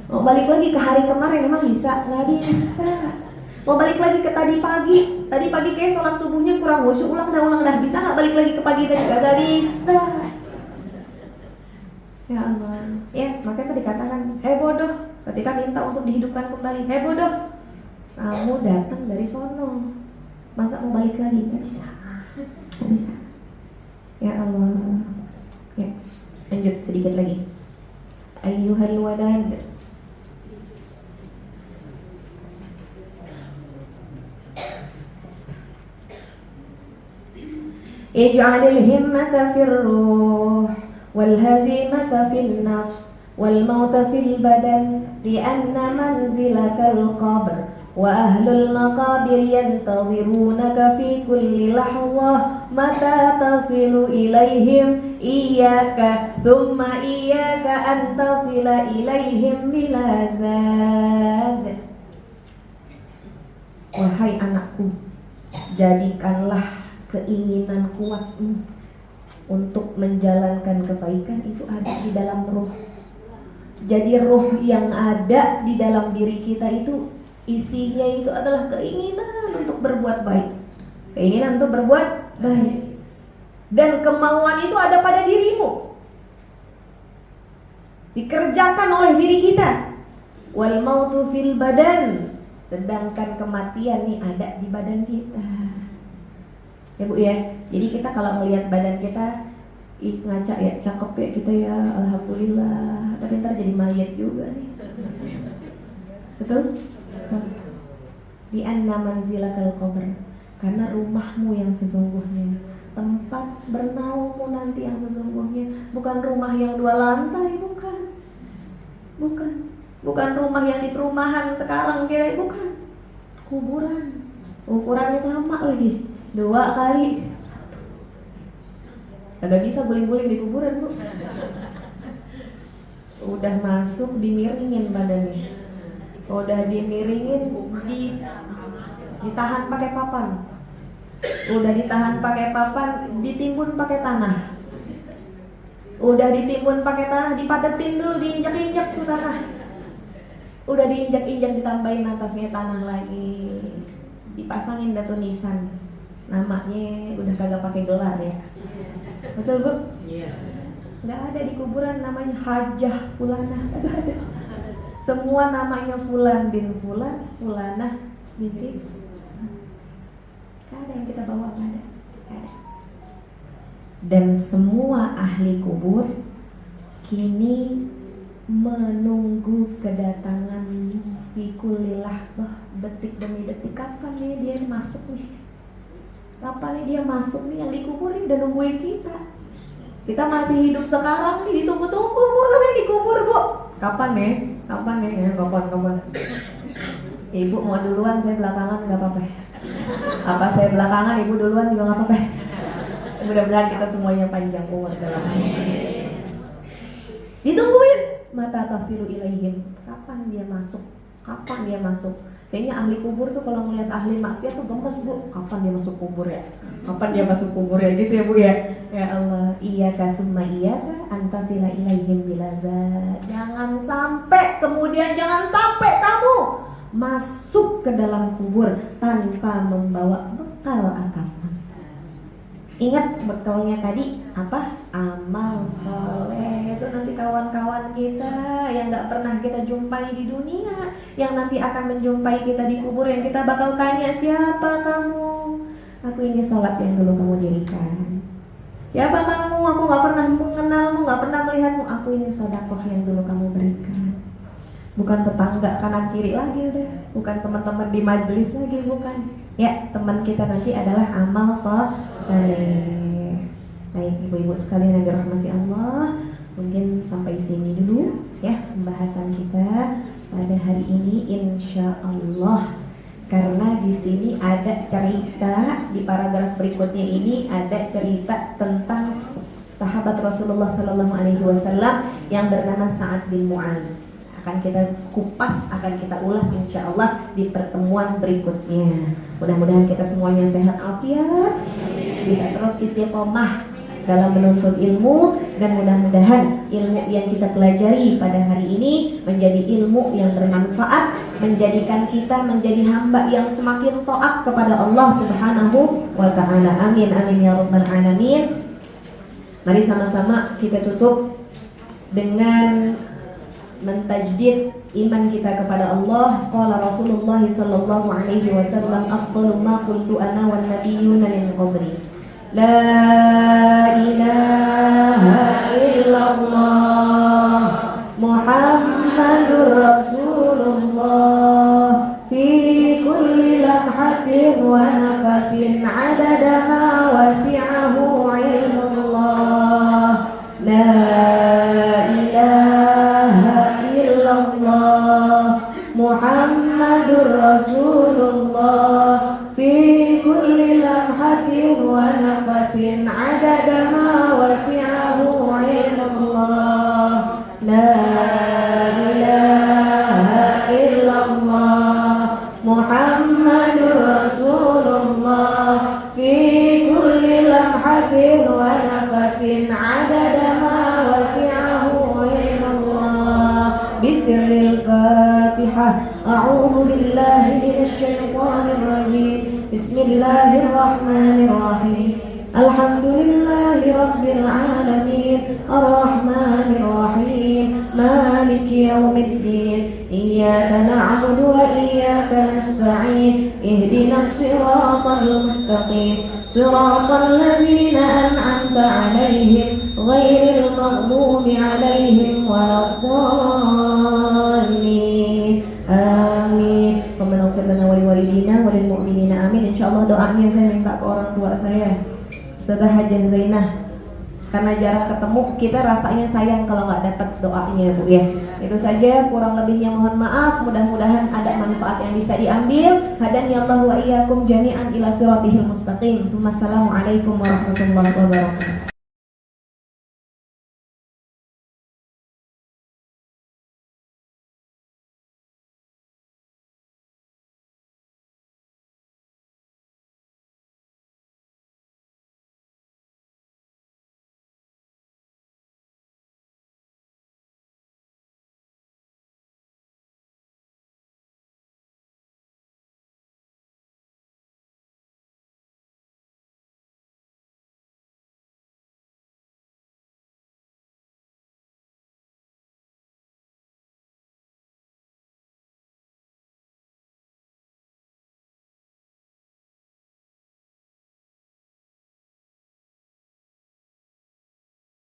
Mau balik lagi ke hari kemarin emang bisa? Nggak bisa. Mau balik lagi ke tadi pagi kayak sholat subuhnya kurang khusyuk, ulang dah. Bisa nggak balik lagi ke pagi tadi? Gak bisa. Ya Allah. Ya, makanya tadi katakan, hei bodoh, ketika minta untuk dihidupkan kembali, hei bodoh, kamu datang dari sono, masa mau balik lagi? Gak bisa. Ya Allah. Ya, lanjut sedikit lagi. Ayyuhal walad, ij'alil himmata fir ruh wal hazimata fil nafs wal mauta fil badan li'anna manzilakal qabr wa ahlul maqabir yantazirunaka fi kulli lahzah mata tasilu ilaihim iyyaka thumma iyyaka an tasila ilaihim bila zad. Wahai anakku, jadikanlah keinginan kuatmu untuk menjalankan kebaikan itu ada di dalam ruh. Jadi ruh yang ada di dalam diri kita itu isinya itu adalah keinginan untuk berbuat baik. Keinginan untuk berbuat baik. Dan kemauan itu ada pada dirimu. Dikerjakan oleh diri kita. Wal mautu fil badan. Sedangkan kematian nih ada di badan kita. Ya Bu ya. Jadi kita kalau melihat badan kita, ih ngaca ya, cakep ya kita ya, alhamdulillah. Tapi ntar jadi mayat juga nih. Betul? Di anna manzilakal qabr, karena rumahmu yang sesungguhnya, tempat bernaungmu nanti yang sesungguhnya, bukan rumah yang 2 lantai, bukan rumah yang di perumahan sekarang kira, bukan. Kuburan, ukurannya sama lagi, 2 kali. Agak bisa guling-guling di kuburan Bu. Udah masuk dimiringin badannya, udah dimiringin, ditahan pakai papan, udah ditahan pakai papan, ditimbun pakai tanah, udah ditimbun pakai tanah, dipadetin dulu, diinjak-injak tuh tanah, udah diinjak-injak, ditambahin atasnya tanah lagi, dipasangin datu nisan, namanya udah kagak pakai gelar ya, betul Bu? Iya. Nggak ada di kuburan namanya hajah fulanah, nggak ada. Semua namanya Fulan bin Fulan, Fulanah binti. Gak ada yang kita bawa, gak ada. Dan semua ahli kubur kini menunggu kedatangan fi kulli lahzah, detik demi detik. Kapan nih dia masuk nih? Kapan nih dia masuk nih? Yang dikubur udah nungguin kita. Kita masih hidup sekarang nih, ditunggu-tunggu Bu sampai dikubur Bu. Kapan nih? Kapan? Ibu mau duluan, saya belakangan nggak apa-apa. Apa saya belakangan, ibu duluan juga nggak apa-apa. Mudah-mudahan kita semuanya panjang umur dalam ditungguin. Mata tasilu ilaihim, kapan dia masuk? Kayaknya ahli kubur tuh kalau melihat ahli maksiat tuh gemes Bu. Kapan dia masuk kubur ya? Gitu ya Bu ya. Ya Allah, iyyaka tsumma iyyaka antasila ilaihim bilazad. Jangan sampai kamu masuk ke dalam kubur tanpa membawa bekal apapun. Ingat bekalnya tadi apa? Amal soleh. Itu nanti kawan-kawan kita yang gak pernah kita jumpai di dunia, yang nanti akan menjumpai kita di kubur, yang kita bakal tanya, siapa kamu? Aku ini sholat yang dulu kamu dirikan. Siapa kamu? Aku gak pernah mengenalmu, gak pernah melihatmu. Aku ini sedekah yang dulu kamu berikan. Bukan tetangga kanan kiri lagi udah, bukan teman-teman di majelis lagi, bukan. Ya, teman kita nanti adalah amal soleh. Baik ibu-ibu sekalian yang dirahmati Allah, mungkin sampai sini dulu ya pembahasan kita pada hari ini insya Allah. Karena di sini ada cerita, di paragraf berikutnya ini ada cerita tentang sahabat Rasulullah SAW yang bernama Sa'ad bin Mu'adz. Akan kita kupas, akan kita ulas insya Allah di pertemuan berikutnya. Mudah-mudahan kita semuanya sehat afiat, bisa terus istiqomah dalam menuntut ilmu, dan mudah-mudahan ilmu yang kita pelajari pada hari ini menjadi ilmu yang bermanfaat, menjadikan kita menjadi hamba yang semakin taat kepada Allah Subhanahu wa ta'ala. Amin amin ya rabbal alamin. Mari sama-sama kita tutup dengan mentajdid iman kita kepada Allah. Qala Rasulullah sallallahu alaihi wasallam, afdalu ma qultu ana wan nabiyyuna min qabli, la ilaha illallah Muhammadur Rasulullah fi kulli lamhatin wa nafasin adada ma wasi'ahu ilmullah, la Muhammadur Rasulullah fi kulli lamhatin wa nafasin adada ma wasi'ahu ilmullah, la ilaha illallah Muhammadur Rasulullah fi kulli lamhatin wa nafasin adada ma wasi'ahu ilmullah. Bismillahirrahmanirrahim. أعوذ بالله من الشيطان الرجيم. بسم الله الرحمن الرحيم. الحمد لله رب العالمين الرحمن الرحيم مالك يوم الدين إياك نعبد وإياك نستعين اهدنا الصراط المستقيم صراط الذين أنعمت عليهم غير المغضوب عليهم ولا الضالين. Amin. Rabbana ighfir lana wa liwalidina wa lil mu'minina. Amin. Insyaallah doanya saya minta ke orang tua saya, Ustazah Hajah Zainah. Karena jarang ketemu, kita rasanya sayang kalau nggak dapat doanya, Bu ya. Itu saja, kurang lebihnya mohon maaf. Mudah-mudahan ada manfaat yang bisa diambil. Hadani Allah wa iyyakum jami'an ila siratihil mustaqim. Assalamualaikum warahmatullahi wabarakatuh.